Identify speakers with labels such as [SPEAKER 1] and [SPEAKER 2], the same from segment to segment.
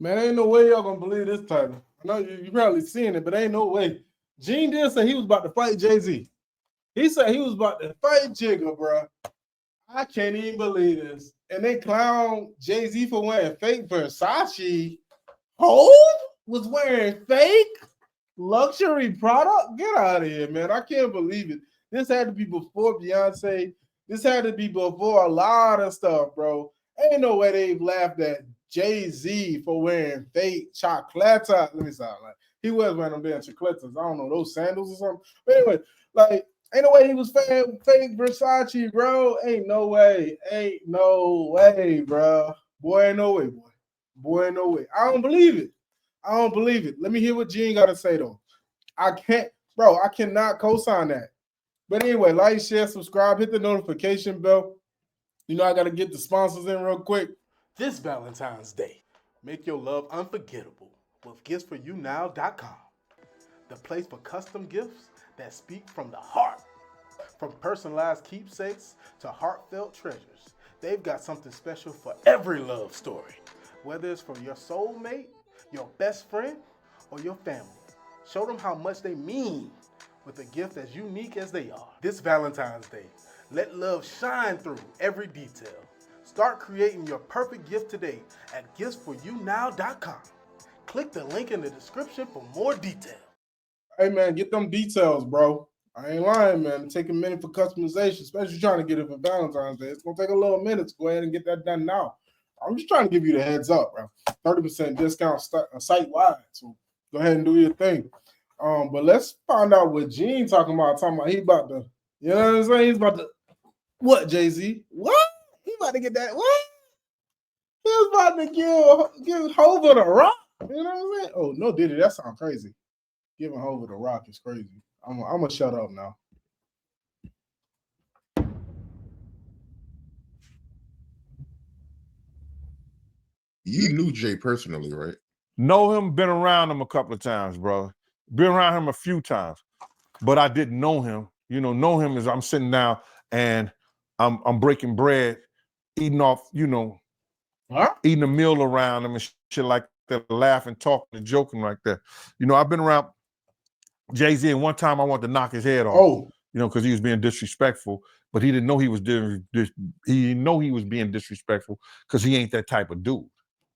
[SPEAKER 1] Man, ain't no way y'all gonna believe this title. I know you probably seen it, but ain't no way. Gene did say he was about to fight Jay-Z. He said he was about to fight Jigga, bro. I can't even believe this. And they clown Jay-Z for wearing fake Versace. Hov was wearing fake luxury product. Get out of here, man. I can't believe it. This had to be before Beyonce. This had to be before a lot of stuff, bro. Ain't no way they laughed at Jay-Z for wearing fake chocolate. Let me stop. Like he was wearing them damn chocolates. I don't know, those sandals or something. But anyway, like ain't no way he was fake Versace, bro. Ain't no way. Ain't no way, bro. Boy, ain't no way, boy. Boy, ain't no way. I don't believe it. I don't believe it. Let me hear what Gene got to say, though. I can't, bro, I cannot co-sign that. But anyway, like, share, subscribe, hit the notification bell. You know, I got to get the sponsors in real quick. This Valentine's Day, make your love unforgettable with giftsforyounow.com. The place for custom gifts that speak from the heart. From personalized keepsakes to heartfelt treasures, they've got something special for every love story. Whether it's for your soulmate, your best friend, or your family. Show them how much they mean with a gift as unique as they are. This Valentine's Day, let love shine through every detail. Start creating your perfect gift today at giftsforyounow.com. Click the link in the description for more details. Hey man, get them details, bro. I ain't lying, man. Take a minute for customization, especially trying to get it for Valentine's Day. It's gonna take a little minute to go ahead and get that done now. I'm just trying to give you the heads up, bro. 30% discount site-wide. So go ahead and do your thing. But let's find out what Gene talking about. Talking about he about to, you know what I'm saying? He's about to, what, Jay-Z? What? He about to get that, what? He was about to give Hova the rock. You know what I'm saying? Oh, no, Diddy, that sounds crazy. Giving Hova the rock is crazy. I'm going to shut up now.
[SPEAKER 2] You knew Jay personally, right?
[SPEAKER 3] Know him, been around him a couple of times, brother. Been around him a few times, but I didn't know him. You know him as I'm sitting down and I'm breaking bread, eating off, eating a meal around him and shit like that, laughing, talking, and joking like that. I've been around Jay-Z, and one time I wanted to knock his head off. Because he was being disrespectful, but he didn't know he was being disrespectful because he ain't that type of dude.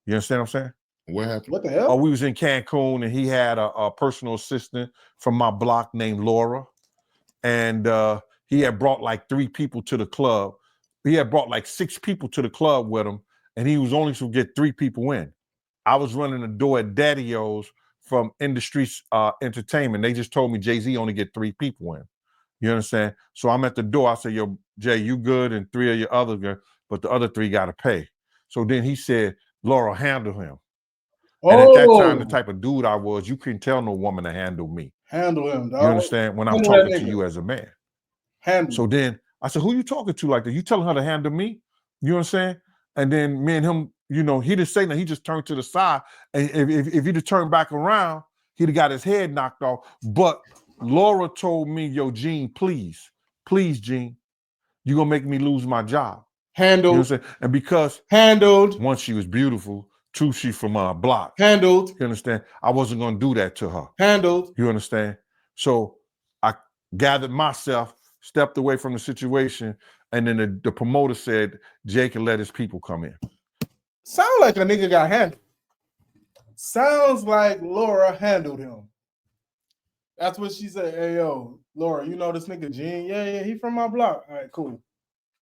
[SPEAKER 3] You understand what I'm saying?
[SPEAKER 2] What happened?
[SPEAKER 1] What the hell?
[SPEAKER 3] Oh, we was in Cancun, and he had a personal assistant from my block named Laura, and he had brought like 3 people to the club. He had brought like 6 people to the club with him, and he was only to get 3 people in. I was running the door at Daddy-O's from Industry Entertainment. They just told me Jay-Z only get 3 people in. You understand? So I'm at the door. I said, yo, Jay, you good? And 3 of your other good, but the other 3 got to pay. So then he said, Laura, handle him. And at that time, the type of dude I was, you couldn't tell no woman to handle me.
[SPEAKER 1] Handle him, dog.
[SPEAKER 3] You understand? When I'm talking to you as a man. So then I said, who you talking to like that? You telling her to handle me? You know what I'm saying? And then me and him, he didn't say nothing. He just turned to the side. And if he'd have turned back around, he'd have got his head knocked off. But Laura told me, yo, Gene, please, Gene, you're going to make me lose my job.
[SPEAKER 1] Handled.
[SPEAKER 3] You know what I'm saying? And because
[SPEAKER 1] handled.
[SPEAKER 3] One, she was beautiful. 2, she from our block.
[SPEAKER 1] Handled.
[SPEAKER 3] You understand? I wasn't going to do that to her.
[SPEAKER 1] Handled.
[SPEAKER 3] You understand? So I gathered myself, stepped away from the situation, and then the promoter said Jay can let his people come in.
[SPEAKER 1] Sound like a nigga got handled. Sounds like Laura handled him. That's what she said. Hey, yo, Laura, you know this nigga Gene? Yeah, he from my block. All right, cool.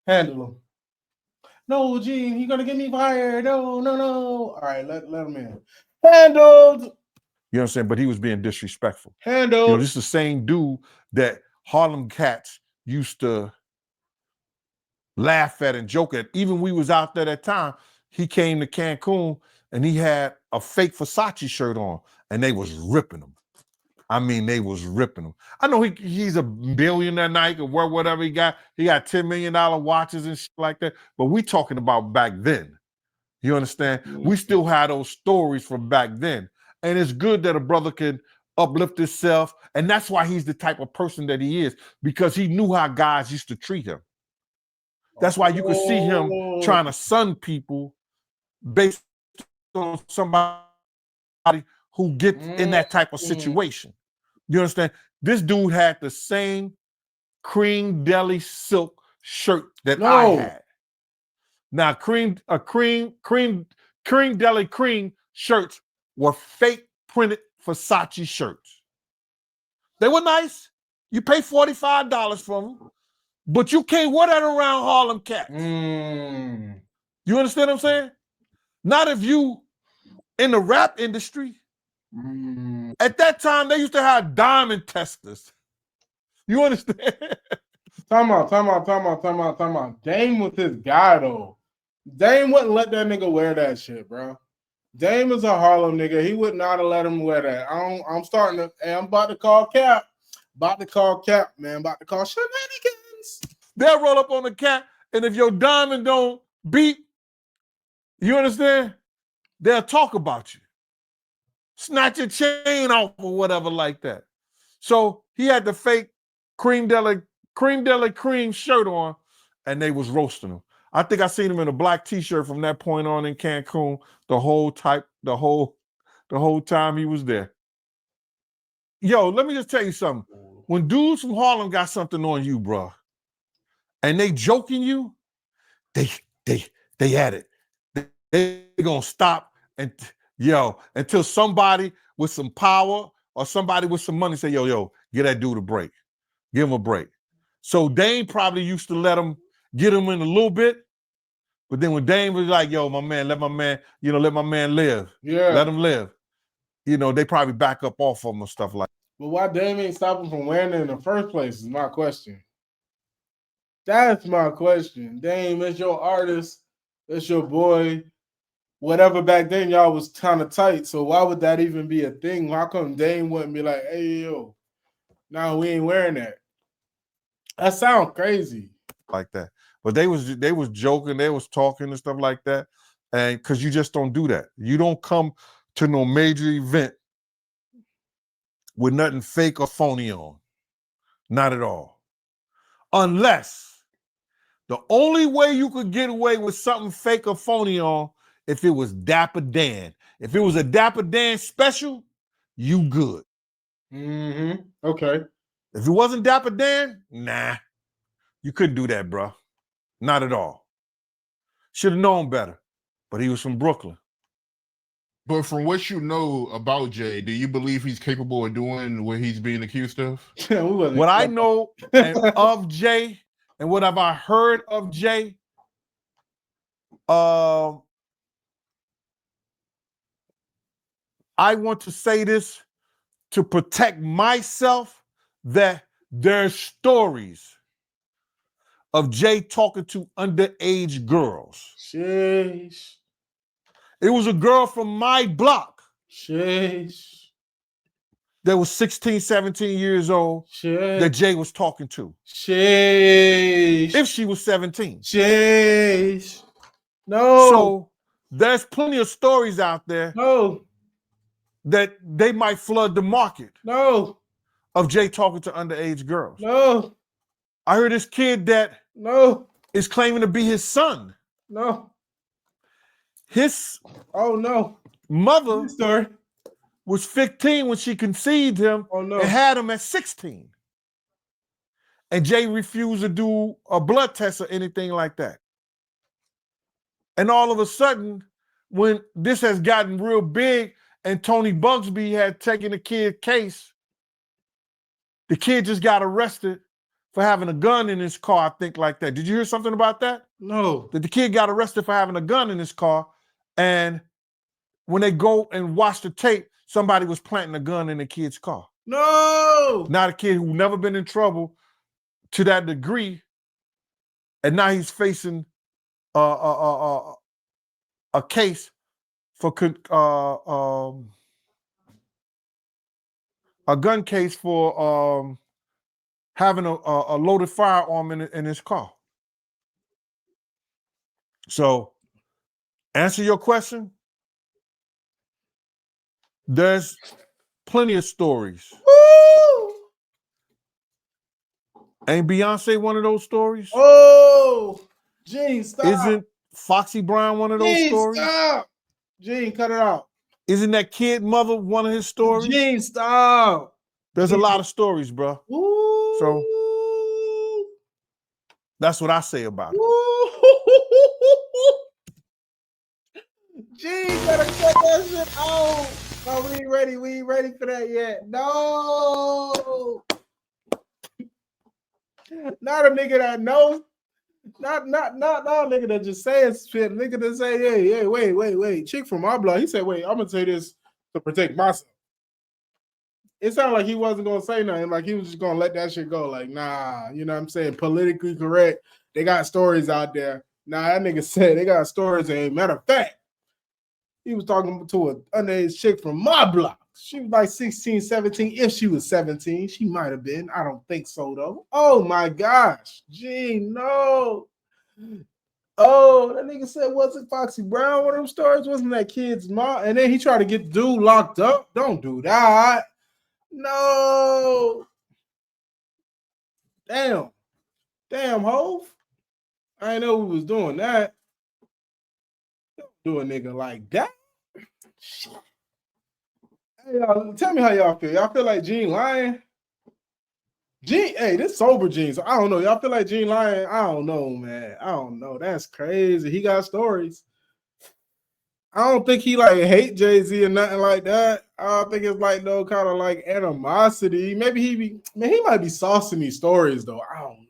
[SPEAKER 1] Handle him. No, Gene, he gonna get me fired. No. All right, let him in. Handled.
[SPEAKER 3] You know what I'm saying? But he was being disrespectful.
[SPEAKER 1] Handled.
[SPEAKER 3] This is the same dude that Harlem cats used to laugh at and joke at. Even we was out there that time, he came to Cancun and he had a fake Versace shirt on and they was ripping him. I mean, they was ripping him. I know he's a billionaire now, he can wear whatever he got. He got $10 million watches and shit like that. But we talking about back then. You understand? We still had those stories from back then. And it's good that a brother can uplift himself. And that's why he's the type of person that he is, because he knew how guys used to treat him. That's why you could see him trying to sun people based on somebody who gets in that type of situation. You understand? This dude had the same cream deli silk shirt that I had. Now, cream deli cream shirts were fake printed Versace shirts. They were nice. You pay $45 for them, but you can't wear that around Harlem cats. You understand what I'm saying? Not if you in the rap industry. At that time, they used to have diamond testers. You understand?
[SPEAKER 1] Time out. Dame was his guy, though. Dame wouldn't let that nigga wear that shit, bro. Dame is a Harlem nigga. He would not have let him wear that. I'm starting to, hey, I'm about to call Cap. About to call Cap, man. About to call shenanigans.
[SPEAKER 3] They'll roll up on the cat, and if your diamond don't beat, you understand? They'll talk about you. Snatch your chain off or whatever like that. So he had the fake cream deli cream shirt on, and they was roasting him. I think I seen him in a black t-shirt from that point on in Cancun the whole time he was there. Yo, let me just tell you something. When dudes from Harlem got something on you, bro, and they joking you, they at it. They gonna stop and until somebody with some power or somebody with some money say, yo, get that dude a break. Give him a break. So Dame probably used to let him get him in a little bit, but then when Dame was like, yo, my man, let my man live.
[SPEAKER 1] Yeah.
[SPEAKER 3] Let him live. They probably back up off of him and stuff like that.
[SPEAKER 1] But why Dame ain't stopping from wearing it in the first place is my question. That's my question. Dame, it's your artist. It's your boy. Whatever back then, y'all was kind of tight. So why would that even be a thing? How come Dame wouldn't be like, hey, yo, no, we ain't wearing that? That sounds crazy.
[SPEAKER 3] Like that. But they was joking, they was talking and stuff like that. And because you just don't do that. You don't come to no major event with nothing fake or phony on. Not at all. Unless the only way you could get away with something fake or phony on if it was Dapper Dan. If it was a Dapper Dan special, you good.
[SPEAKER 1] Okay.
[SPEAKER 3] If it wasn't Dapper Dan, nah. You couldn't do that, bro. Not at all. Should have known better. But he was from Brooklyn.
[SPEAKER 2] But from what you know about Jay, do you believe he's capable of doing what he's being accused of?
[SPEAKER 3] What I know of Jay and what have I heard of Jay, I want to say this to protect myself, that there's stories of Jay talking to underage girls.
[SPEAKER 1] Sheesh.
[SPEAKER 3] It was a girl from my block.
[SPEAKER 1] Sheesh.
[SPEAKER 3] That was 16, 17 years old.
[SPEAKER 1] Sheesh.
[SPEAKER 3] That Jay was talking to.
[SPEAKER 1] Sheesh.
[SPEAKER 3] If she was 17.
[SPEAKER 1] Sheesh. No.
[SPEAKER 3] So there's plenty of stories out there.
[SPEAKER 1] No.
[SPEAKER 3] That they might flood the market.
[SPEAKER 1] No.
[SPEAKER 3] Of Jay talking to underage girls.
[SPEAKER 1] No.
[SPEAKER 3] I heard this kid that is claiming to be his son.
[SPEAKER 1] No.
[SPEAKER 3] His
[SPEAKER 1] mother
[SPEAKER 3] was 15 when she conceived him and had him at 16. And Jay refused to do a blood test or anything like that. And all of a sudden, when this has gotten real big and Tony Bugsby had taken the kid's case, the kid just got arrested for having a gun in his car, I think, like that. Did you hear something about that?
[SPEAKER 1] No.
[SPEAKER 3] That the kid got arrested for having a gun in his car, and when they go and watch the tape, somebody was planting a gun in the kid's car.
[SPEAKER 1] No.
[SPEAKER 3] Now the kid who never been in trouble to that degree, and now he's facing a case for a gun case for having a loaded firearm in his car. So, answer your question. There's plenty of stories.
[SPEAKER 1] Woo!
[SPEAKER 3] Ain't Beyonce one of those stories?
[SPEAKER 1] Oh, Gene, stop.
[SPEAKER 3] Isn't Foxy Brown one of those stories?
[SPEAKER 1] Stop. Gene, cut it out.
[SPEAKER 3] Isn't that kid mother one of his stories?
[SPEAKER 1] Gene, stop.
[SPEAKER 3] There's a lot of stories, bro.
[SPEAKER 1] Ooh.
[SPEAKER 3] So that's what I say about it.
[SPEAKER 1] Gene, gotta cut that shit out. Oh, we ain't ready. We ain't ready for that yet. No. Not a nigga that knows. Not a nigga that just says shit. A nigga that say, hey, wait. Chick from my block. He said, wait, I'm gonna say this to protect myself. It sounded like he wasn't gonna say nothing, like he was just gonna let that shit go. Like, nah, you know what I'm saying? Politically correct. They got stories out there. Nah, that nigga said they got stories. And matter of fact, he was talking to an underage chick from my block. She was like 16, 17. If she was 17, she might have been. I don't think so, though. Oh, my gosh. Gee, no. Oh, that nigga said, was it Foxy Brown? One of them stories? Wasn't that kid's mom? And then he tried to get the dude locked up. Don't do that. No. Damn, Hove. I didn't know we was doing that. Do a nigga like that. Shit. Hey, y'all, tell me how y'all feel. Y'all feel like Gene lying? Gene, hey, this sober Gene. So I don't know. Y'all feel like Gene lying? I don't know, man. I don't know. That's crazy. He got stories. I don't think he like hate Jay-Z or nothing like that. I don't think it's like no kind of like animosity. Maybe he might be saucing these stories though. I don't know.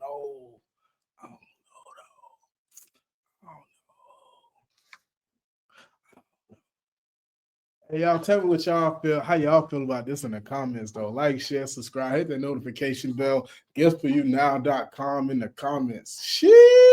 [SPEAKER 1] Hey, y'all tell me what y'all feel, how y'all feel about this in the comments though. Like, share, subscribe, hit the notification bell, giftsforyounow.com in the comments. Sheesh.